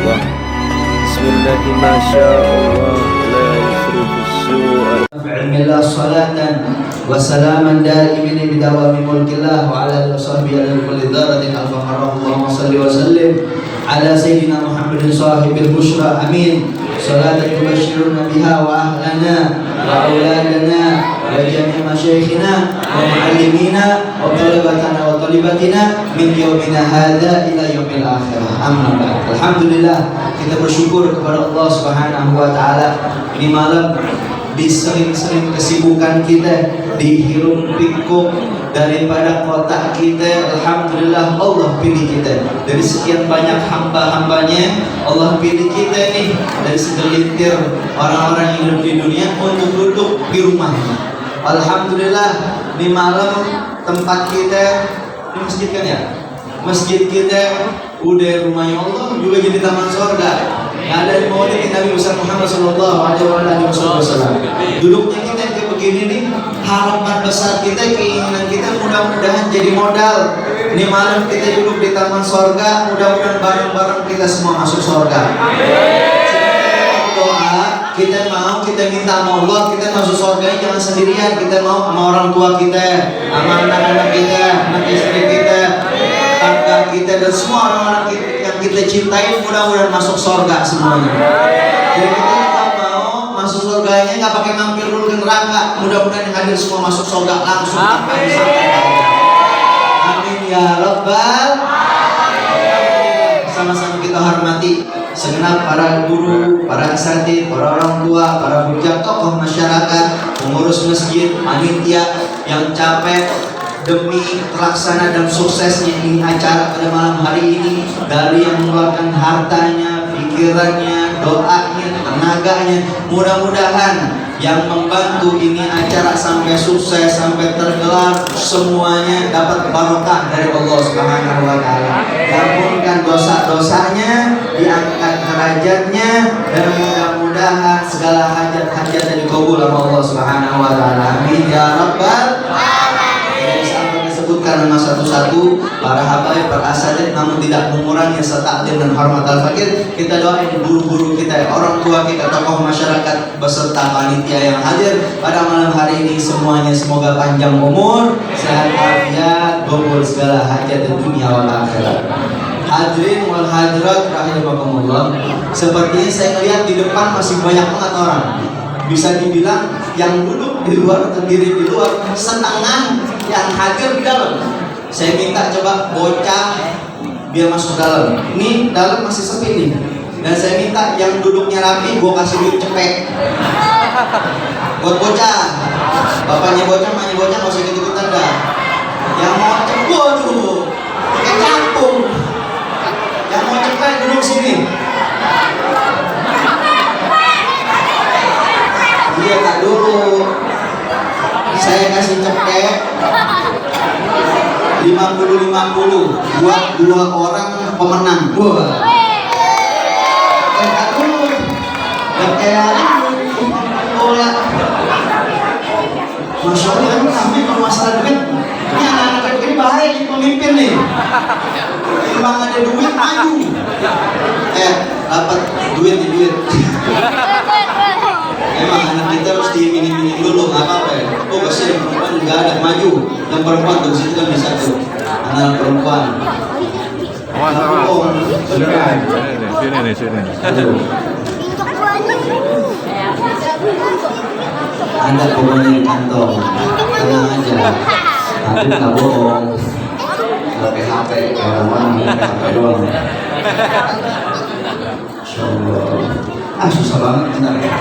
Allah. Bismillah, masya Allah, la yusrifu su'a. Alhamdulillah salatan wa salaman daimin bidawami mulkillah wa ala alihi wa sahbihi ala kulli daratin al-fakhara. Allahumma salli wa sallim ala sayyidina Muhammadin sahibil bushra, amin. Salatan tubashiruna biha wa ahlana wa auladana wa jami' masyayikhina wa muallimina wa talabatana wa talibatina min yawmina hadha ila yaumil akhirah. Amma ba'd. Alhamdulillah, kita bersyukur kepada Allah Subhanahu wa taala. Ini malam di sering-sering kesibukan kita, dihirup pikuk daripada kotak kita, alhamdulillah Allah pilih kita dari sekian banyak hamba-hambanya. Allah pilih kita nih dari segelintir orang-orang yang hidup di dunia untuk duduk di rumahnya. Alhamdulillah, di malam tempat kita di masjid kan ya, masjid kita udah rumahnya Allah juga jadi taman surga. Ada maulid Nabi Muhammad sallallahu alaihi wasallam. Duduknya kita kayak begini nih, harapan besar kita, keinginan kita mudah-mudahan jadi modal. Ini malam kita duduk di taman surga, mudah-mudahan bareng-bareng kita semua masuk surga. Doa kita minta sama Allah, kita masuk surga jangan sendirian, kita mau sama orang tua kita, sama anak-anak kita, anak istri kita, tetangga kita, dan semua orang-orang yang kita cintai mudah-mudahan masuk surga semuanya. Jadi kita nggak mau masuk surganya nggak pakai mampir dulu ke neraka, mudah-mudahan yang hadir semua masuk surga langsung tanpa disampaikan. Amin ya rabbal alamin. Sama-sama kita hormati segenap para guru, para asatidz, para orang tua, para bujang tokoh masyarakat, pengurus masjid, panitia yang capek demi terlaksana dan suksesnya ini acara pada malam hari ini, dari yang mengeluarkan hartanya, pikirannya, doanya, tenaganya. Mudah-mudahan yang membantu ini acara sampai sukses, sampai tergelar, semuanya dapat barokah dari Allah Subhanahu wa taala. Ampunkan dosa-dosanya, diangkat derajatnya, dan mudah-mudahan segala hajat-hajatnya dikabul oleh Allah Subhanahu wa taala. Amin ya rabbal alamin. Sampai disebutkan nama satu-satu para habaib, para asatidz, namun tidak mengurangi setakdir dan hormat al-fakir. Kita doain guru-guru kita, orang tua kita, tokoh masyarakat beserta panitia yang hadir pada malam hari ini, semuanya semoga panjang umur, sehat walafiat, kabul segala hajat di dunia wal akhirat. Hadirin wal hadirat rahimakumullah, sepertinya saya melihat di depan masih banyak banget orang. Bisa dibilang yang duduk di luar, terdiri di luar, setengah yang hadir di dalam. Saya minta coba bocah biar masuk dalam. Ini dalam masih sepi nih. Dan saya minta yang duduknya rapi, gua kasih duit cepet buat bocah. Bapaknya bocah, mamanya bocah, nggak usah ikut-ikutan dah. Yang mau cepet, waduh, kayak kampung. Yang mau cepet duduk sini. Iya tak dulu. Saya kasih cepet 50-50 buat 2 orang pemenang. Wah. Tak dulu. Dan kayak bola. Masya Allah, kan kami kalau masalah duit, ini anak-anak kayak begini bahaya jadi pemimpin nih. Timbang ada duit maju. Dapat duit. Emang anak kita harus diiming-iming dulu, nggak apa-apa ya. Oh kasihan perempuan nggak ada maju, yang perempuan tuh situ kan bisa tuh, anak perempuan. Sini. Anda pokoknya di kantong, tenang aja. Tapi nggak bohong. Pakai HP, orang-orang pakai HP doang. Insyaallah. Susah banget benar ya.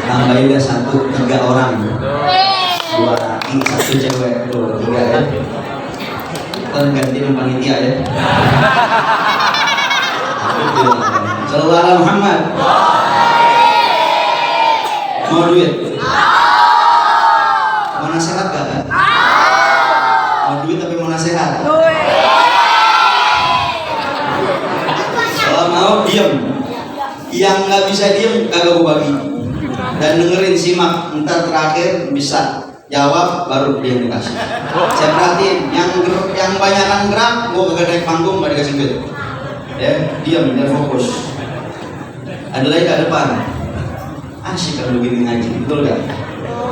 Tambahin dah 3 orang, 2 laki, 1 cewek, 3 ya. Kita ganti panitia ya. Sallallahu alaihi Muhammad. Mau duit? Mau nasihat gak? Mau duit tapi mau nasihat? Kalau mau diam. Yang nggak bisa diem kagak gue bagi. Dan dengerin, simak, ntar terakhir bisa jawab baru dia yang dikasih. Saya perhatiin yang banyakan gerak, gue kagak naik panggung, gak dikasih duit. Ya, diam, dia fokus. Ada lagi ke depan. Asyik kalau begini ngaji, betul gak?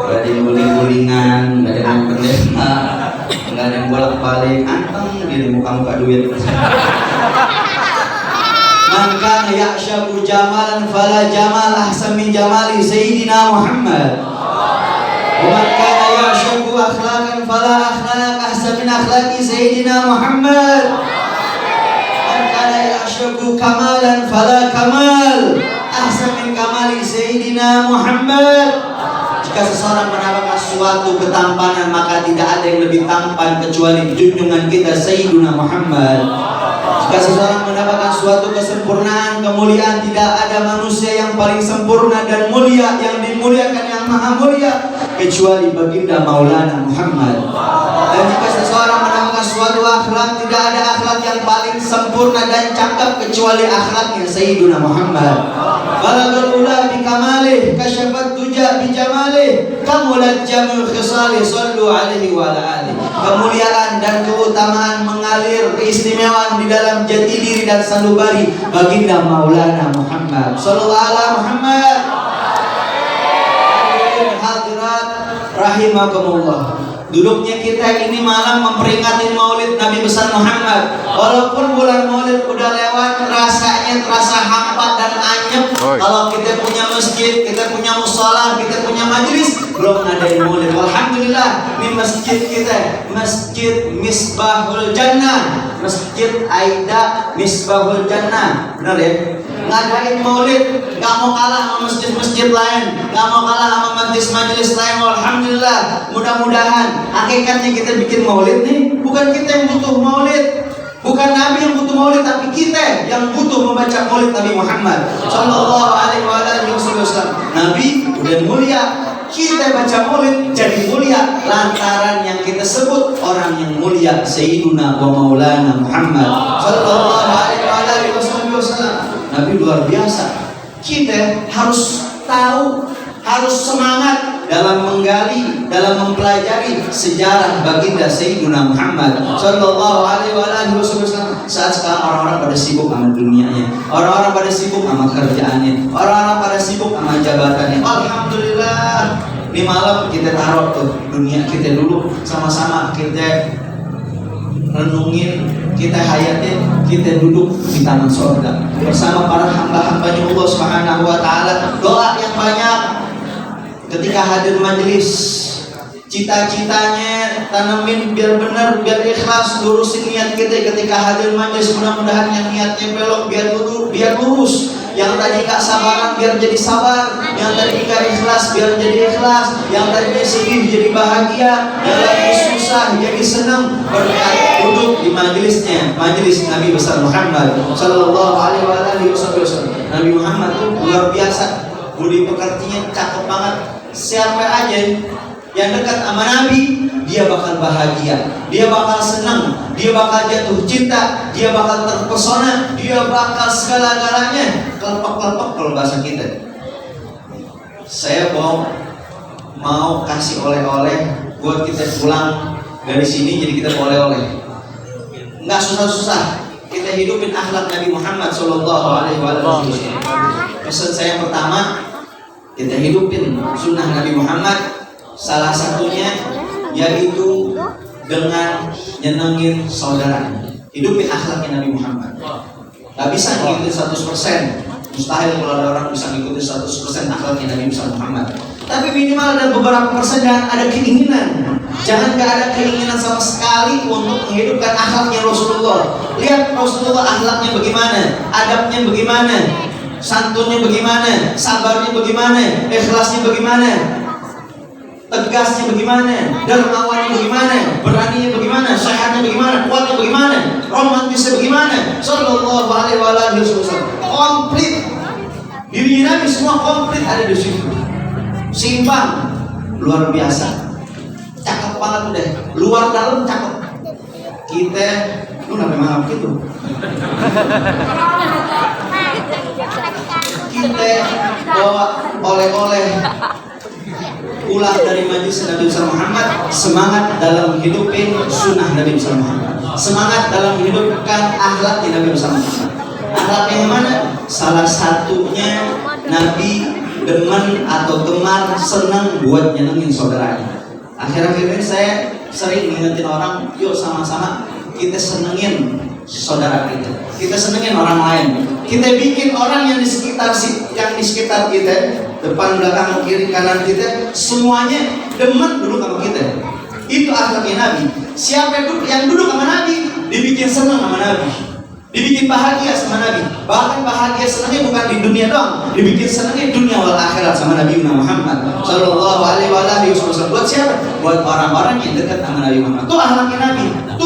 Gak ada yang guling-gulingan, gak ada yang pendeta, gak ada yang bolak-balik, anteng di muka-muka duit. Man kana ya'shabu jamalan fala jamal ahsan min jamali Sayyidina Muhammad. Wa man kana ya'shabu akhlaqan fala akhlaq ahsan min akhlaqi Sayyidina Muhammad. Man kana ya'shabu kamalan fala kamal ahsan min kamali Sayyidina Muhammad. Jika seseorang mendapatkan suatu ketampanan, maka tidak ada yang lebih tampan kecuali junjungan kita Sayyidina Muhammad. Jika seseorang mendapatkan suatu kesempurnaan, kemuliaan, tidak ada manusia yang paling sempurna dan mulia, yang dimuliakan yang maha mulia, kecuali baginda Maulana Muhammad. Dan jika seseorang mendapatkan suatu akhlak, tidak ada akhlak yang paling sempurna dan cakap kecuali akhlaknya Sayyidina Muhammad. Balaghul ula bi kamalih, kasyafat duja bi jamalih, kamulat jamul khisali, sallu alaihi wa ala alihi. Kemuliaan dan keutamaan mengalir, keistimewaan di dalam jati diri dan sanubari baginda Maulana Muhammad sallallahu alaihi Muhammad. Hadirat rahimakumullah. Duduknya kita ini malam memperingati Maulid Nabi besar Muhammad. Walaupun bulan Maulid udah lewat, rasanya terasa hampa dan anyep. Kalau kita punya masjid, kita punya mushola, kita punya majelis, belum ada yang Maulid. Alhamdulillah, ini masjid kita, Masjid Misbahul Jannah, Masjid Aida Misbahul Jannah. Benar ya? Ngadain Maulid, gak mau kalah sama masjid-masjid lain, gak mau kalah sama majelis-majelis lain. Alhamdulillah, mudah-mudahan hakikatnya kita bikin Maulid nih, bukan kita yang butuh Maulid, bukan Nabi yang butuh Maulid, tapi kita yang butuh membaca Maulid Nabi Muhammad sallallahu alaihi wasallam. Nabi udah mulia, kita baca Maulid jadi mulia lantaran yang kita sebut orang yang mulia Sayyiduna wa Maulana Muhammad sallallahu alaihi wasallam. Nabi luar biasa. Kita harus tahu, harus semangat dalam menggali, dalam mempelajari sejarah baginda Sayyiduna Muhammad sallallahu alaihi wasallam. Saat sekarang orang-orang pada sibuk sama dunianya, orang-orang pada sibuk sama kerjaannya, orang-orang pada sibuk sama jabatannya. Alhamdulillah, ini malam kita taruh tuh dunia kita dulu, sama-sama kita renungin, kita hayatin, kita duduk di taman surga bersama para hamba-hambanya Allah Subhanahu wa taala. Doa yang banyak ketika hadir majelis, cita-citanya tanamin biar benar, biar ikhlas, lurusin niat kita ketika hadir majelis. Mudah-mudahan yang niatnya belok biar lurus, yang tadi gak sabaran biar jadi sabar, yang tadi gak ikhlas biar jadi ikhlas, yang tadi sedih jadi bahagia, yang lagi susah jadi senang berkat duduk di majelisnya, majelis Nabi besar Muhammad sallallahu alaihi wasallam. Nabi Muhammad tuh luar biasa, budi pekertinya cakep banget. Siapa aja yang dekat sama Nabi, dia bakal bahagia, dia bakal senang, dia bakal jatuh cinta, dia bakal terpesona, dia bakal segala-galanya kelepek-kelepek kalau bahasa kita. Saya mau kasih oleh-oleh buat kita pulang dari sini, jadi kita oleh-oleh. Nggak susah-susah, kita hidupin akhlak Nabi Muhammad sallallahu alaihi wasallam. Pesan saya pertama, kita hidupin sunnah Nabi Muhammad. Salah satunya yaitu dengan nyenengin saudaranya. Hidupin akhlaknya Nabi Muhammad. Gak bisa ngikutin 100%, mustahil kalau ada orang bisa ngikutin 100% akhlaknya Nabi Muhammad. Tapi minimal ada beberapa persen dan ada keinginan. Jangan gak ada keinginan sama sekali untuk menghidupkan akhlaknya Rasulullah. Lihat Rasulullah akhlaknya bagaimana, adabnya bagaimana, santunnya bagaimana, sabarnya bagaimana, ikhlasnya bagaimana, tegasnya bagaimana, dermawannya bagaimana, beraninya bagaimana, sehatnya bagaimana, kuatnya bagaimana, romantisnya bagaimana. Sallallahu alaihi wasallam komplit. Dirinya Nabi semua komplit ada di situ. Simpang, luar biasa. Cakep banget udah, luar dalam cakep. Kita, lu namanya maaf gitu. kita bawa oleh-oleh pulang dari majelis Nabi Muhammad, semangat dalam hidupin sunnah Nabi Muhammad, semangat dalam hidupkan akhlak Nabi Muhammad. Akhlak yang mana? Salah satunya Nabi demen atau gemar senang buat nyenengin saudaranya. Akhir-akhir ini saya sering ngingetin orang, yuk sama-sama kita senengin saudara kita, kita senengin orang lain, kita bikin orang yang di sekitar kita, depan belakang kiri kanan kita, semuanya demen duduk sama kita. Itu akhlaknya Nabi. Siapa yang duduk sama Nabi dibikin senang sama Nabi, dibikin bahagia sama Nabi. Bahkan bahagia senangnya bukan di dunia doang, dibikin senangnya dunia wal akhirat sama Nabi Muhammad Sallallahu Alaihi Wasallam. Buat siapa? Buat orang-orang yang dekat sama Nabi Muhammad. Itu akhlaknya Nabi. Itu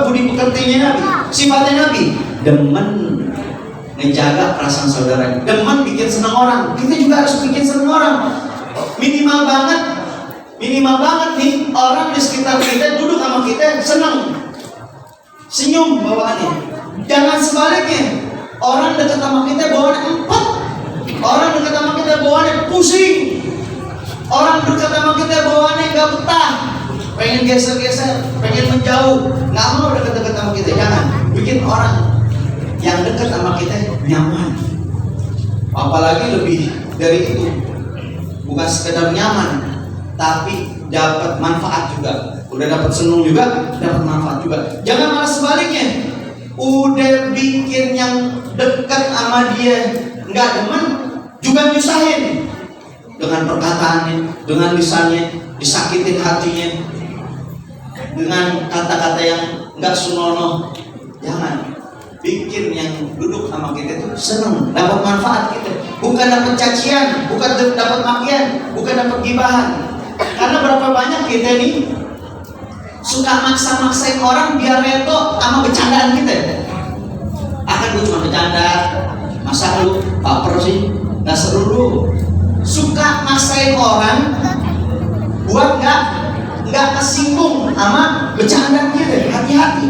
budi pekertinya Nabi. Sifatnya Nabi demen menjaga perasaan saudara, demen bikin senang orang. Kita juga harus bikin senang orang. Minimal banget nih orang di sekitar kita duduk sama kita senang, senyum bawaannya. Jangan sebaliknya, orang dekat sama kita bawaannya empat, orang dekat sama kita bawaannya pusing, orang dekat sama kita bawaannya gak betah, pengen geser-geser, pengen menjauh, gak mau dekat-dekat sama kita. Jangan bikin orang yang dekat sama kita nyaman. Apalagi lebih dari itu, bukan sekedar nyaman, tapi dapat manfaat juga. Udah dapat senang juga, dapat manfaat juga. Jangan malah sebaliknya, udah bikin yang dekat sama dia nggak demen, juga nyusahin dengan perkataannya, dengan lisannya, disakitin hatinya dengan kata-kata yang nggak senonoh. Jangan bikin yang duduk sama kita itu senang, dapat manfaat kita, bukan dapat cacian, bukan dapat makian, bukan dapat gibahan. Karena berapa banyak kita nih suka maksa-maksain orang biar reto sama bercandaan kita. Akan gue cuma bercanda, masa lu baper sih, nggak seru lu. Suka maksain orang buat nggak kesinggung sama bercandaan kita. Hati-hati.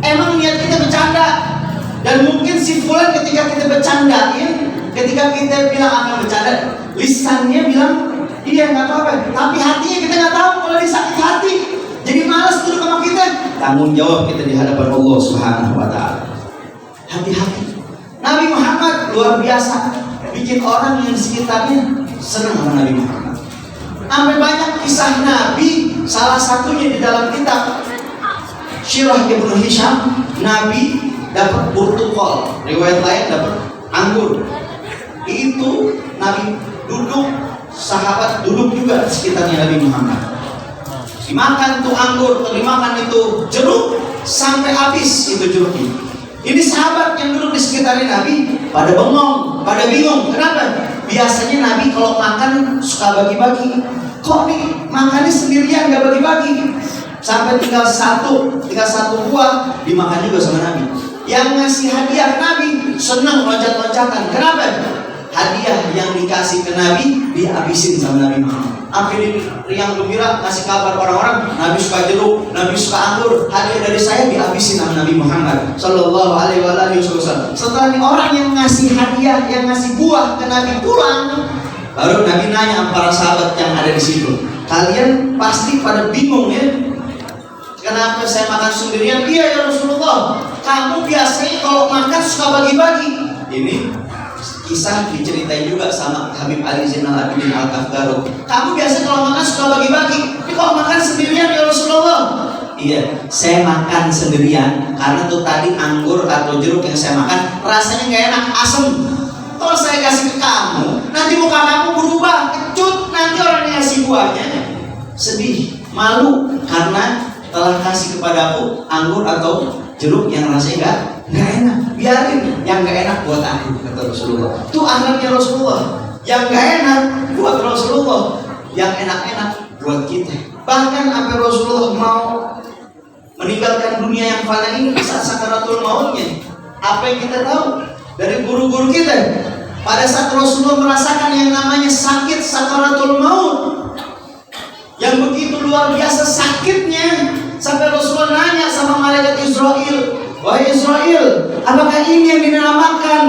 Emang niat kita bercanda, dan mungkin si fulan ketika kita bercandain, ketika kita bilang akan bercanda, lisannya bilang iya nggak apa-apa, tapi hatinya kita nggak tahu kalau dia sakit hati. Jadi malas duduk sama kita. Tanggung jawab kita di hadapan Allah Subhanahu Wa Taala. Hati-hati. Nabi Muhammad luar biasa, bikin orang yang di sekitarnya senang sama Nabi Muhammad. Sampai banyak kisah Nabi, salah satunya di dalam kitab Syirah Ibnu Hisham, Nabi dapat burtukol, riwayat lain dapat anggur. Itu Nabi duduk, sahabat duduk juga di sekitarnya Nabi Muhammad. Dimakan tuh anggur, atau dimakan itu jeruk sampai habis itu jeruknya. Ini sahabat yang duduk di sekitarnya Nabi pada bengong, pada bingung. Kenapa? Biasanya Nabi kalau makan suka bagi-bagi. Kok nih makannya sendirian gak bagi-bagi? Sampai tinggal satu buah dimakan juga sama Nabi. Yang ngasih hadiah Nabi senang loncat-loncatan. Kenapa? Hadiah yang dikasih ke Nabi dihabisin sama Nabi Muhammad. Sampai yang gembira ngasih kabar orang-orang, Nabi suka jeruk, Nabi suka anggur, hadiah dari saya dihabisin sama Nabi Muhammad Sallallahu Alaihi Wasallam. Setelah orang yang ngasih hadiah, yang ngasih buah ke Nabi pulang, baru Nabi nanya sama para sahabat yang ada di situ, kalian pasti pada bingung ya, kenapa saya makan sendirian? Iya ya Rasulullah, kamu biasanya kalau makan suka bagi-bagi. Ini kisah diceritain juga sama Habib Ali Zainal Abidin Al-Kafgaro. Kamu biasa kalau makan suka bagi-bagi, tapi kalau makan sendirian ya Rasulullah. Iya, saya makan sendirian karena tuh tadi anggur atau jeruk yang saya makan rasanya nggak enak, asem. Kalau saya kasih ke kamu, nanti muka kamu berubah, kecut. Nanti orang yang ngasih buahnya sedih, malu karena telah kasih kepadaku anggur atau jeruk yang rasanya nggak enak. Biarin yang nggak enak buat aku, kata Rasulullah. Itu akhlaknya Rasulullah. Yang nggak enak buat Rasulullah, yang enak-enak buat kita. Bahkan sampai Rasulullah mau meninggalkan dunia yang fana ini saat sakaratul mautnya. Apa yang kita tahu dari guru-guru kita? Pada saat Rasulullah merasakan yang namanya sakit sakaratul maut, yang begitu luar biasa sakitnya, sampai Rasulullah nanya sama malaikat Israel, wahai Israel, apakah ini yang dinamakan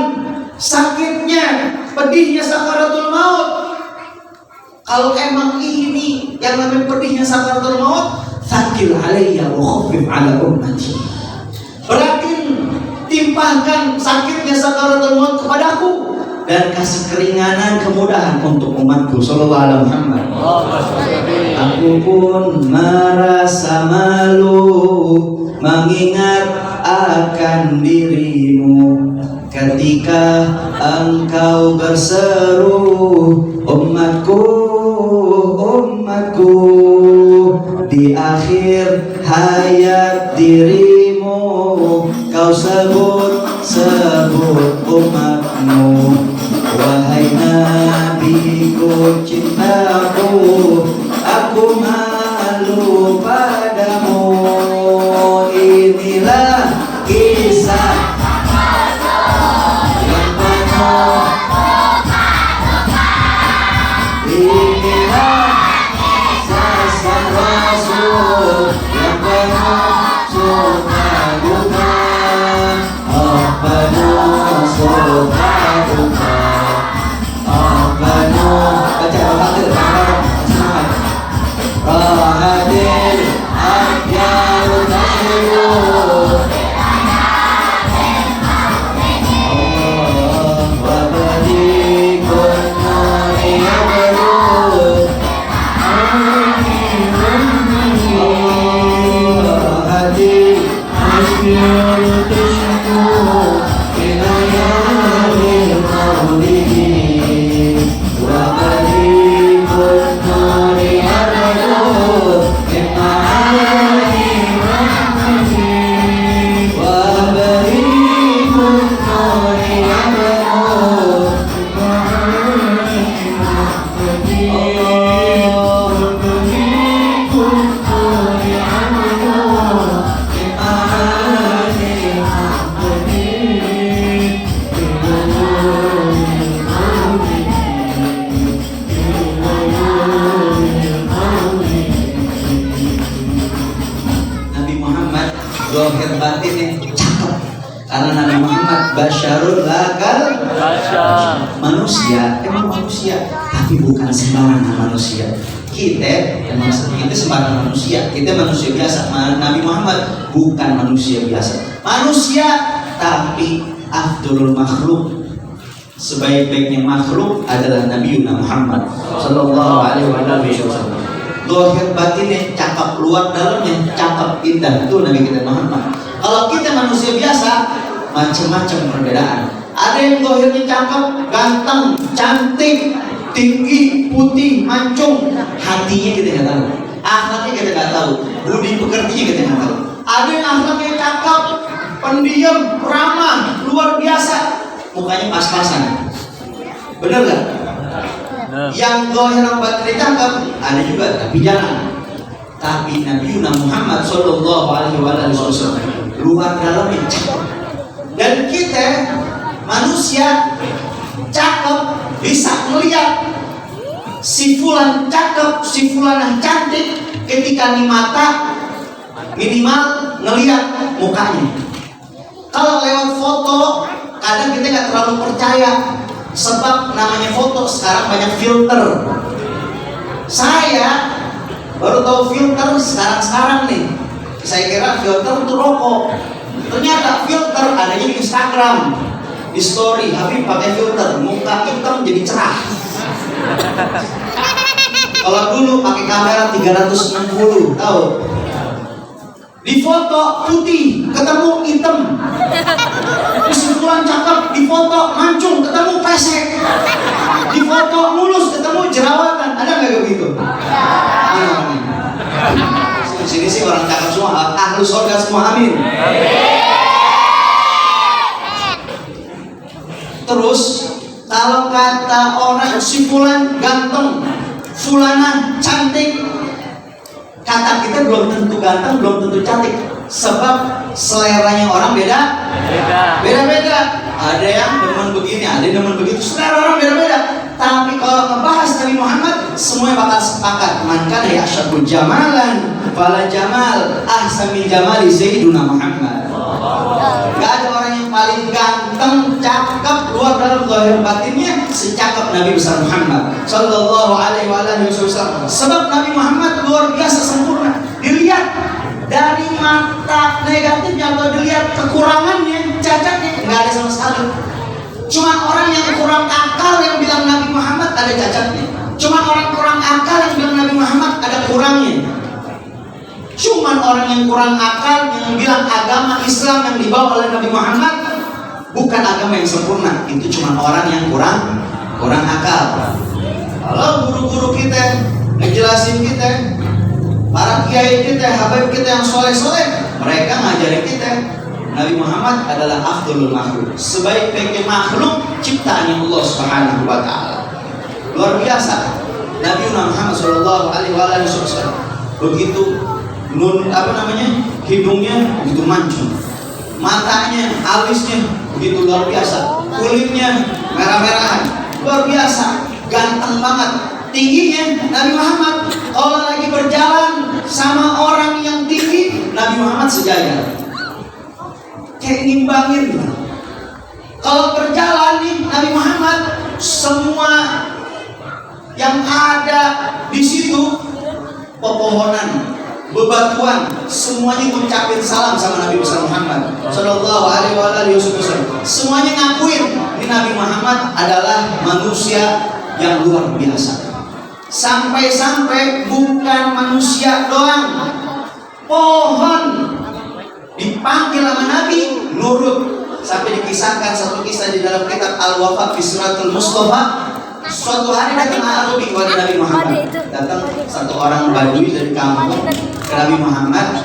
sakitnya, pedihnya sakaratul maut. Kalau emang ini yang namanya pedihnya sakaratul maut, tsaqil alayya wa khaffif ala ummati. Berarti timpahkan sakitnya sakaratul maut kepadaku dan kasih keringanan kemudahan untuk umatku. Sallallahu alaihi Muhammad. Aku pun merasa malu mengingat akan dirimu ketika engkau berseru, umatku, umatku, di akhir hayat dirimu kau sebut umatmu. Wahai nabiku cintaku, aku malu padamu. Inilah kisah yang penuh, inilah kisah sang Rasul yang penuh suka duka, penuh suka duka, penuh baca Rahadir akyar tasyiru Allah wa balikun nuri abru Rahadir akyar tasyiru inayahir maulihi wa balikun nuri abru zahir batin yang cakep, karena Nabi Muhammad basyarul lakal manusia, emang manusia, tapi bukan sembarangan manusia. Kita sembarangan manusia, kita manusia biasa. Nabi Muhammad bukan manusia biasa, manusia tapi afdalul makhluk. Sebaik-baiknya makhluk adalah Nabi Muhammad Sallallahu Alaihi Wasallam. Zahir batinnya cakep, luar dalamnya cakep, indah, itu Nabi kita Muhammad. Kalau kita manusia biasa, macam-macam perbedaan. Ada yang zahirnya cakep, ganteng, cantik, tinggi, putih, mancung, hatinya kita nggak tahu, akhlaknya kita nggak tahu, budi pekertinya kita nggak tahu. Ada yang akhlaknya cakep, pendiam, ramah, luar biasa, mukanya pas-pasan, bener nggak? Yang zahir batin cakep ada juga, tapi jangan. Tapi Nabi Muhammad Sallallahu Alaihi Wasallam luar dalamnya cakep. Dan kita manusia cakep bisa melihat si fulan cakep, si fulan cantik ketika di mata minimal ngelihat mukanya. Kalau lewat foto kadang kita nggak terlalu percaya. Sebab namanya foto sekarang banyak filter. Saya baru tahu filter sekarang nih. Saya kira filter untuk rokok. Ternyata filter adanya di Instagram, di story. Habib pakai filter, muka hitam jadi cerah. Kalau dulu pakai kamera 360, tahu? Di foto putih, ketemu hitam. Kesimpulan cakep, di foto mancung, ketemu pesek. Di foto mulus, ketemu jerawatan. Ada nggak begitu? Sini sih orang cakep semua, ahlu surga semua, amin. Terus kalau kata orang si fulan ganteng, fulana cantik, kata kita belum tentu ganteng, belum tentu cantik. Sebab seleranya orang beda-beda. Ada yang demen begini, ada yang demen begitu. Selera orang beda-beda. Tapi kalau ngebahas Nabi Muhammad, semuanya bakal sepakat. Man kana ya'syaqu jamalan fala jamal ahsami jamali Sayyiduna Muhammad. Gak ada orang yang paling ganteng, cakep, luar dalam zahir batinnya secakep Nabi besar Muhammad sallallahu alaihi wasallam. Sebab Nabi Muhammad luar biasa sempurna. Dilihat dari mata negatifnya atau dilihat kekurangannya, cacatnya nggak ada sama sekali. Cuma orang yang kurang akal yang bilang Nabi Muhammad ada cacatnya. Cuma orang kurang akal yang bilang Nabi Muhammad ada kurangnya. Cuman orang yang kurang akal yang bilang agama Islam yang dibawa oleh Nabi Muhammad bukan agama yang sempurna. Itu cuma orang yang kurang akal. Kalau guru-guru kita ngejelasin kita, para kiai kita, habaib kita yang soleh-soleh, mereka ngajarin kita Nabi Muhammad adalah afdalul makhluk, sebaik-baiknya makhluk ciptaan Allah Subhanahu wa taala. Luar biasa. Nabi Muhammad sallallahu alaihi wasallam begitu hidungnya begitu mancung, matanya, alisnya begitu luar biasa, kulitnya merah-merahan, luar biasa, ganteng banget, tingginya Nabi Muhammad. Kalau lagi berjalan sama orang yang tinggi, Nabi Muhammad sejajar, kayak ngimbangin. Kalau berjalan nih Nabi Muhammad, semua yang ada di situ, pepohonan, bebatuan, semuanya ngucapin salam sama Nabi besar Muhammad sallallahu alaihi wasallam. Semuanya ngakuin ini Nabi Muhammad adalah manusia yang luar biasa. Sampai-sampai bukan manusia doang, pohon dipanggil sama Nabi nurut. Sampai dikisahkan satu kisah di dalam kitab Al-Wafa fi Suratul Mustafa. Suatu hari datang Arabi kepada Nabi Muhammad. Datang satu orang Badui dari kampung ke Nabi Muhammad.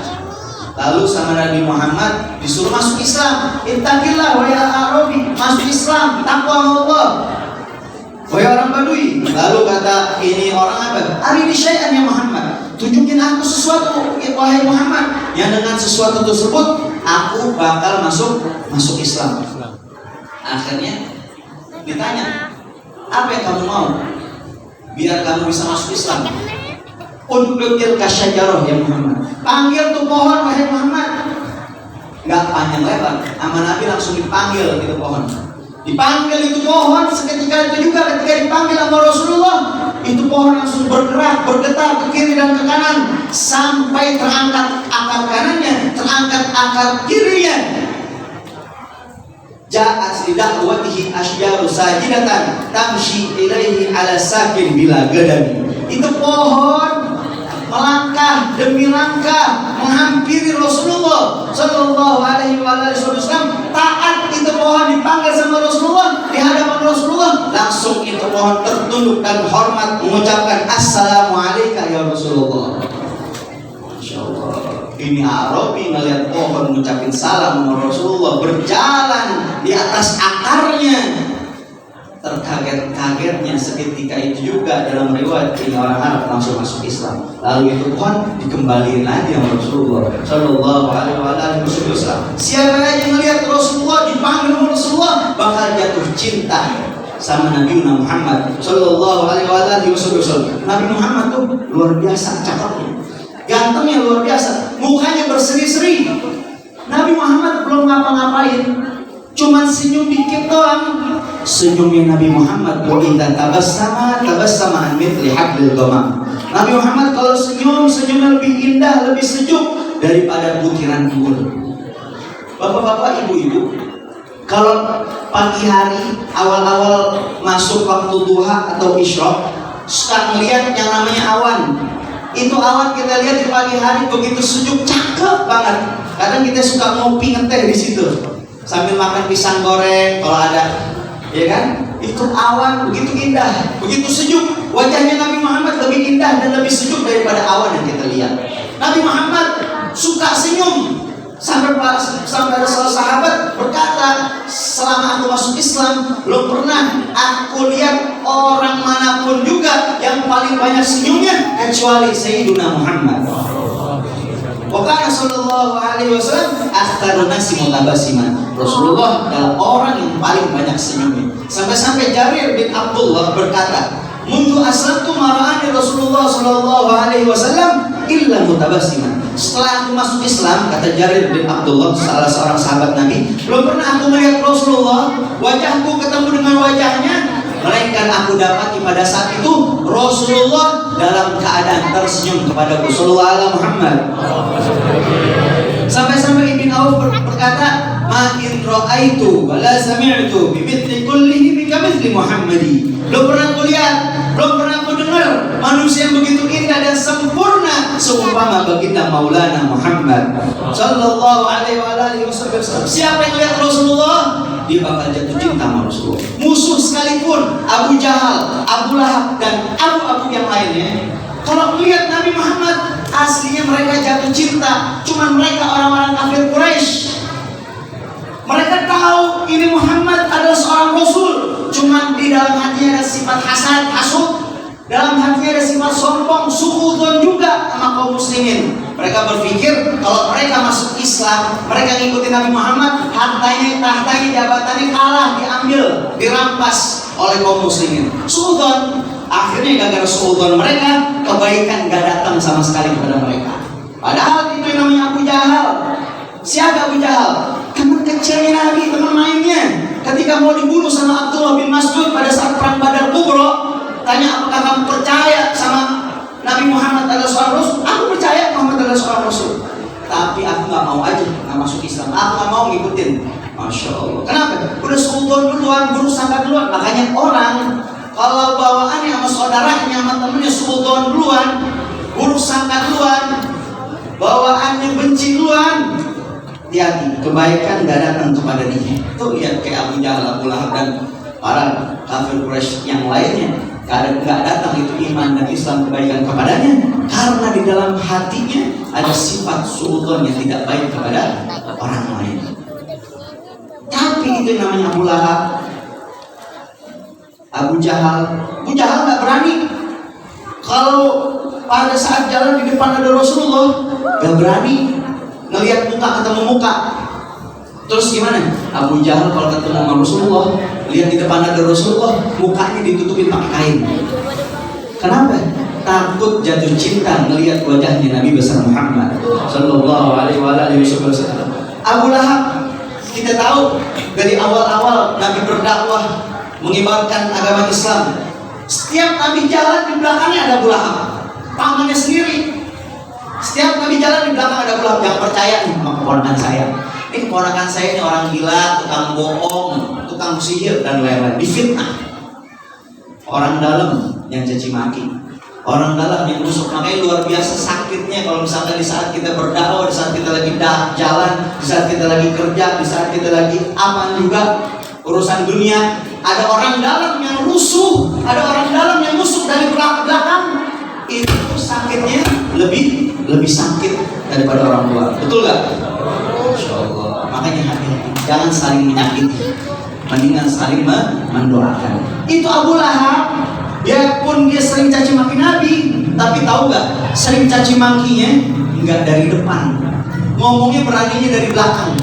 Lalu sama Nabi Muhammad disuruh masuk Islam. Ittaqillah wahai Arabi, masuk Islam, takwa Allah. Wahai orang Badui. Lalu kata ini orang apa? Arini syai'an ya Muhammad. Tunjukin aku sesuatu wahai Muhammad yang dengan sesuatu tersebut aku bakal masuk Islam. Akhirnya ditanya, apa yang kamu mau biar kamu bisa masuk Islam? Udukil kasyajarah ya Muhammad. Panggil tuh pohon wahai Muhammad. Gak panjang lebar, sama Nabi langsung dipanggil itu pohon. Dipanggil itu pohon, seketika itu juga ketika dipanggil sama Rasulullah, itu pohon langsung bergerak, bergetar ke kiri dan ke kanan sampai terangkat akar kanannya, terangkat akar kirinya. Ja'at li da'watihi asyaru sajidatan tamshi ilaihi ala sakin bila gadami. Itu pohon melangkah demi langkah menghampiri Rasulullah sallallahu alaihi wasallam. Taat itu pohon dipanggil sama Rasulullah di hadapan Rasulullah, langsung itu pohon tertunduk dan hormat mengucapkan assalamualaikum ya Rasulullah. Insyaallah. Ini Arabi ngeliat pohon mengucapin salam sama Rasulullah, berjalan di atas akarnya. Terkaget-kagetnya seketika itu juga dalam riwayat ini orang Arab langsung masuk Islam. Lalu itu pohon dikembaliin lagi sama Rasulullah sallallahu alaihi wasallam. Siapa yang melihat Rasulullah dipanggil oleh Rasulullah bakal jatuh cinta sama Nabi Muhammad sallallahu alaihi wasallam. Nabi Muhammad tuh luar biasa cakepnya, gantengnya luar biasa, mukanya berseri-seri. Nabi Muhammad belum ngapa-ngapain, cuman senyum dikit doang. Senyumnya Nabi Muhammad begitu tabassama an mithli hablil ghamam. Nabi Muhammad kalau senyumnya lebih indah, lebih sejuk daripada butiran embun. Bapak-bapak, ibu-ibu, kalau pagi hari awal-awal masuk waktu duha atau isyraq, suka melihat yang namanya awan. Itu awan kita lihat di pagi hari begitu sejuk, cakep banget. Kadang kita suka ngopi ngeteh di situ sambil makan pisang goreng kalau ada, ya kan? Itu awan begitu indah, begitu sejuk. Wajahnya Nabi Muhammad lebih indah dan lebih sejuk daripada awan yang kita lihat. Nabi Muhammad suka senyum. Sampai ada salah sahabat berkata, selama aku masuk Islam belum pernah aku lihat orang manapun juga yang paling banyak senyumnya kecuali Sayyiduna Muhammad. Wakana sallallahu alaihi wasallam aktsarun nasi mutabasiman. Rasulullah adalah orang yang paling banyak senyumnya. Sampai-sampai Jarir bin Abdullah berkata, Mundu aslamtu mara'ani Rasulullah sallallahu alaihi wasallam illa mutabassiman. Setelah aku masuk Islam, kata Jarir bin Abdullah, salah seorang sahabat Nabi, belum pernah aku melihat Rasulullah, wajahku ketemu dengan wajahnya, melainkan aku dapati pada saat itu Rasulullah dalam keadaan tersenyum kepadaku. Sallallahu alaihi Muhammad. Sampai-sampai Ibn Auf berkata, ma in ra'aitu wa la sami'tu bimithli kullihi bikamithli Muhammadi. Belum pernah aku lihat, belum pernah aku dengar manusia yang begitu indah dan sempurna seumpama baginda Maulana Muhammad sallallahu alaihi wasallam. Siapa yang lihat Rasulullah, dia bakal jatuh cinta sama Rasulullah. Musuh sekalipun, Abu Jahal, Abu Lahab, dan abu-abu yang lainnya, kalau melihat Nabi Muhammad, aslinya mereka jatuh cinta. Cuman mereka orang-orang kafir Quraisy, mereka tahu ini Muhammad adalah seorang Rasul, cuman di dalam hatinya ada sifat hasad, hasud, dalam hatinya ada sifat sombong, suudzon juga sama kaum muslimin. Mereka berpikir kalau mereka masuk Islam, mereka ngikutin Nabi Muhammad, hartanya, tahtanya, jabatannya kalah, diambil, dirampas oleh kaum muslimin. Suudzon. Akhirnya gara-gara suudzon mereka, kebaikan gak datang sama sekali kepada mereka. Padahal itu yang namanya Abu Jahal. Siapa Abu Jahal? Teman kecilnya Nabi, teman mainnya. Ketika mau dibunuh sama Abdullah bin Mas'ud pada saat perang Badar Kubro, tanya apakah kamu percaya sama Nabi Muhammad adalah seorang Rasul? Aku percaya Muhammad adalah seorang Rasul, tapi aku gak mau aja, gak masuk Islam. Aku gak mau ngikutin. Masya Allah. Kenapa? Udah suudzon duluan, buruk sangka duluan. Makanya orang kalau bawaannya sama saudaranya, sama temennya suudzon duluan, buruk sangka duluan, bawaannya benci duluan, hati-hati, kebaikan gak datang kepada dia. Tuh lihat kayak Abu Jahal, Abu Lahab, dan para kafir Quraisy yang lainnya, gak datang itu iman dan Islam, kebaikan kepadanya, karena di dalam hatinya ada sifat suudzon yang tidak baik kepada orang lain. Tapi itu namanya Abu Lahab, Abu Jahal. Abu Jahal gak berani. Kalau pada saat jalan di depan ada Rasulullah, gak berani ngelihat muka ketemu muka. Terus gimana? Abu Jahal kalau ketemu sama Rasulullah, lihat di depan ada Rasulullah, mukanya ditutupin pakai kain. Kenapa? Takut jatuh cinta ngelihat wajahnya Nabi besar Muhammad sallallahu alaihi wasallam. Abu Lahab, kita tahu dari awal-awal Nabi berdakwah mengibarkan agama Islam, setiap Nabi jalan di belakangnya ada Abu Lahab, pamannya sendiri. Setiap Nabi jalan di belakang ada Abu Lahab. Yang percaya nih sama keponakan saya. Ini keponakan saya ini orang gila, tukang bohong, tukang sihir dan lain-lain. Difitnah. Orang dalam yang caci maki, orang dalam yang busuk. Makanya luar biasa sakitnya kalau misalkan di saat kita berdakwah, di saat kita lagi jalan, di saat kita lagi kerja, di saat kita lagi aman juga urusan dunia, ada orang dalam yang rusuh, ada orang dalam yang musuh dari belakang. Itu sakitnya lebih sakit daripada orang luar. Betul gak? Insya Allah. Makanya hati-hati, jangan saling menyakiti, mendingan saling mendoakan. Itu Abu Lahab, biarpun dia sering caci maki Nabi, tapi tahu gak, sering caci makinya nggak dari depan, ngomongnya beraninya dari belakang,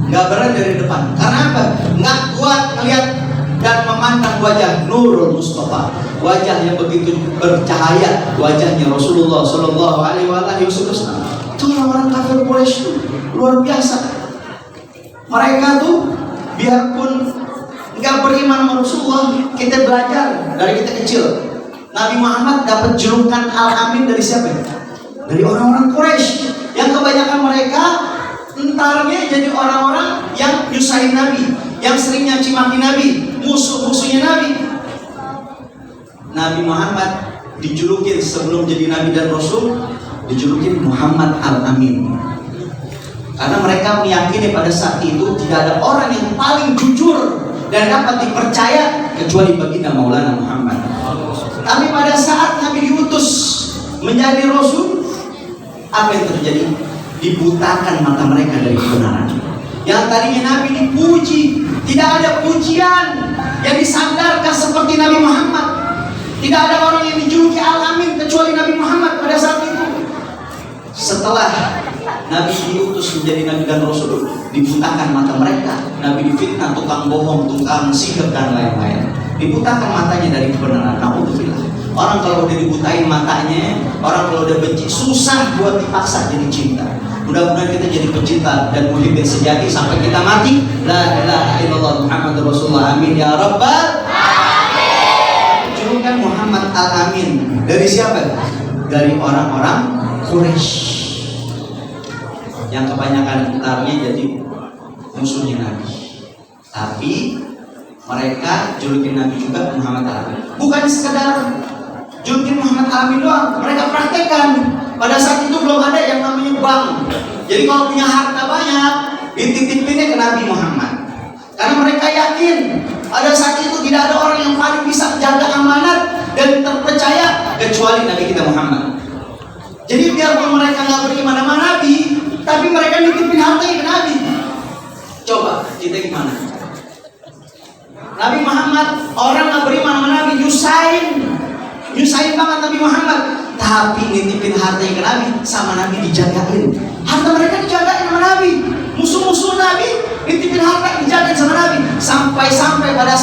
nggak berani dari depan. Karena apa? Nggak kuat melihat dan memandang wajah Nurul Mustafa, wajah yang begitu bercahaya, wajahnya Rasulullah Shallallahu Alaihi Wasallam. Itu orang-orang kafir Quraisy luar biasa. Mereka tuh biarpun nggak beriman sama Rasulullah, kita belajar dari kita kecil. Nabi Muhammad dapat julukan Al-Amin dari siapa? Dari orang-orang Quraisy yang kebanyakan mereka entarnya jadi orang-orang yang nyusahin Nabi, yang sering nyaci maki Nabi, musuh-musuhnya Nabi. Nabi Muhammad dijulukin sebelum jadi Nabi dan Rasul, dijulukin Muhammad Al-Amin. Karena mereka meyakini pada saat itu tidak ada orang yang paling jujur dan dapat dipercaya kecuali baginda Maulana Muhammad. Tapi pada saat Nabi diutus menjadi Rasul, apa yang terjadi? Dibutakan mata mereka dari kebenaran. Yang tadinya Nabi dipuji, tidak ada pujian yang disandarkan seperti Nabi Muhammad. Tidak ada orang yang dijuluki Al-Amin kecuali Nabi Muhammad pada saat itu. Setelah Nabi diutus menjadi Nabi dan Rasul, dibutakan mata mereka. Nabi difitnah, tukang bohong, tukang sihir dan lain-lain. dibutakan matanya dari kebenaran. Naudzubillah. Orang kalau udah dibutain matanya, orang kalau udah benci, susah buat dipaksa jadi cinta. Mudah-mudahan kita jadi pecinta dan muhibbin sejati sampai kita mati. La ilaha illallah Muhammadur Rasulullah. Amin ya rabbal alamin. Julukan Muhammad Al-Amin dari siapa? Dari orang-orang Quraisy yang kebanyakan entarnya jadi musuhnya Nabi. Tapi mereka julukin Nabi juga Muhammad Al-Amin. Bukan sekedar julukin Muhammad Al-Amin doang, mereka praktekkan. Pada saat itu belum ada yang namanya bank. Jadi kalau punya harta banyak, dititipinnya ke Nabi Muhammad. Karena mereka yakin pada saat itu tidak ada orang yang paling bisa menjaga amanat dan terpercaya kecuali Nabi kita Muhammad. Jadi biarpun mereka nggak beriman sama Nabi, tapi mereka nitipin hartanya ke Nabi. Coba kita gimana? Nabi Muhammad, orang nggak beriman sama Nabi, nyusahin banget Nabi Muhammad. Tapi nitipin hartanya ke Nabi, sama Nabi dijagain. Harta mereka dijagain sama Nabi. Musuh-musuh Nabi nitipin harta dijagain sama Nabi. Sampai pada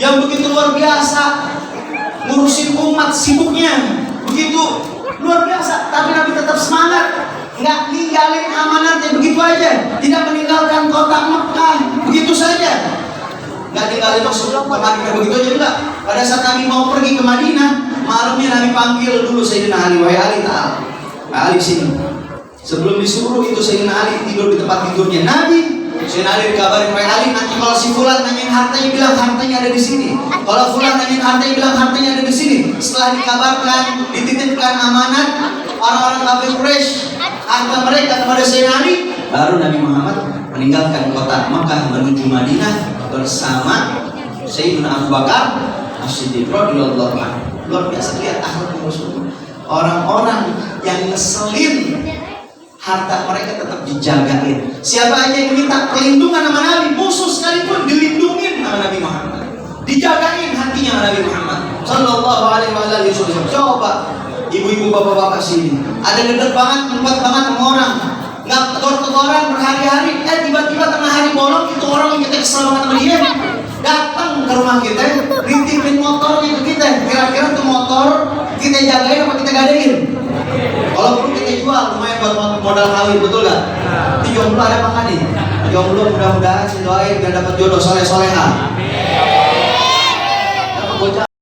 yang begitu luar biasa ngurusin umat, sibuknya begitu luar biasa. Tapi Nabi tetap semangat, nggak ninggalin amanatnya begitu aja, tidak meninggalkan kota Mekah begitu saja. Nggak tinggalin masuk ke Madinah begitu aja, enggak. Pada saat Nabi mau pergi ke Madinah, malamnya Nabi panggil dulu Sayyidina Ali. Wahai Ali, ta'al Ali sini. Sebelum disuruh itu Sayyidina Ali tidur di tempat tidurnya Nabi. Sayyidina Ali dikabarin, wahai Ali, nanti kalau si Fulan nanyain hartanya, bilang hartanya ada di sini. Kalau Fulan nanyain hartanya, bilang hartanya ada di sini. Setelah dikabarkan, dititipkan amanat orang-orang kafir Quraisy harta mereka kepada Sayyidina Ali, baru Nabi Muhammad meninggalkan kota Makkah menuju Madinah bersama Sayyidina Abu Bakar As-Siddiq radhiyallahu anhu. Luar biasa, lihat akhlak Rasul. Orang-orang yang ngeselin harta mereka tetap dijagain. Siapa aja yang minta perlindungan sama Nabi, musuh sekalipun dilindungin sama Nabi Muhammad. Dijagain hatinya sama Nabi Muhammad sallallahu alaihi wasallam. Coba ibu-ibu bapak-bapak sini, ada deket banget, tempat banget sama orang, nggak tegur-teguran berhari-hari, tiba-tiba tengah hari bolong itu orang yang kita kesel banget sama dia datang ke rumah kita, nitipin motornya ke kita. Kira-kira tuh motor kita jagain apa kita gadein? Kalau perlu kita jual, lumayan buat modal kawin, betul gak? Di jomblo ada apa nih? Jomblo mudah-mudahan saya doain biar dapat jodoh soleh-soleha.